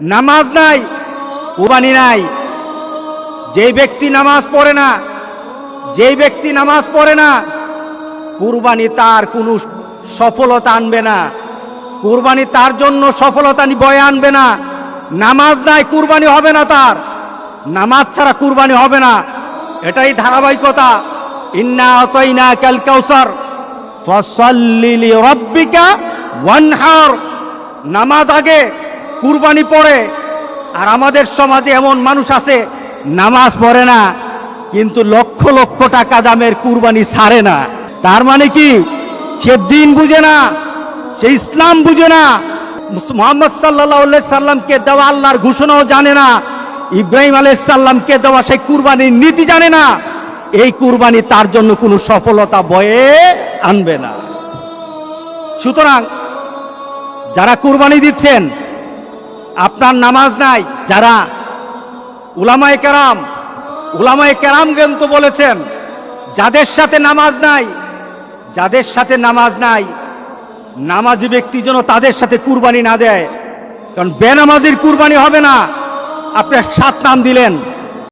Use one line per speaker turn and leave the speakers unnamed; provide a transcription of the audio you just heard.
নামাজ নাই, কুরবানি নাই। যেই ব্যক্তি নামাজ পড়ে না, যেই ব্যক্তি নামাজ পড়ে না, কুরবানি তার কোনো সফলতা আনবে না, কুরবানি তার জন্য সফলতা বয়ে আনবে না। নামাজ নাই, কুরবানি হবে না তার, নামাজ ছাড়া কুরবানি হবে না। এটাই ধারাবাহিকতা। ইন্না আতাইনাকাল কাউসার ফাসাল্লি লিরাব্বিকা ওয়ানহার। নামাজ আগে, কুরবানি পড়ে। আর আমাদের সমাজে এমন মানুষ আছে নামাজ পড়ে না, কিন্তু লক্ষ লক্ষ টাকা দামের কুরবানি ছাড়ে না। তার মানে কি? সে দিন বুঝে না, সে ইসলাম বুঝে না, মুহাম্মদ সাল্লাল্লাহু আলাইহি সাল্লামকে দেওয়া আল্লাহর ঘোষণাও জানে না, ইব্রাহিম আলাইহিস সালামকে দেওয়া সেই কুরবানির নীতি জানে না। এই কুরবানি তার জন্য কোনো সফলতা বয়ে আনবে না। সুতরাং যারা কুরবানি দিচ্ছেন, আপনার নামাজ নাই, যারা উলামায়ে কেরাম কিন্তু বলেছেন, যাদের সাথে নামাজ নাই, যাদের সাথে নামাজ নাই, নামাজি ব্যক্তি যেন তাদের সাথে কুরবানি না দেয়। কারণ বেনামাজির কুরবানি হবে না। আপনি 7 নাম দিলেন,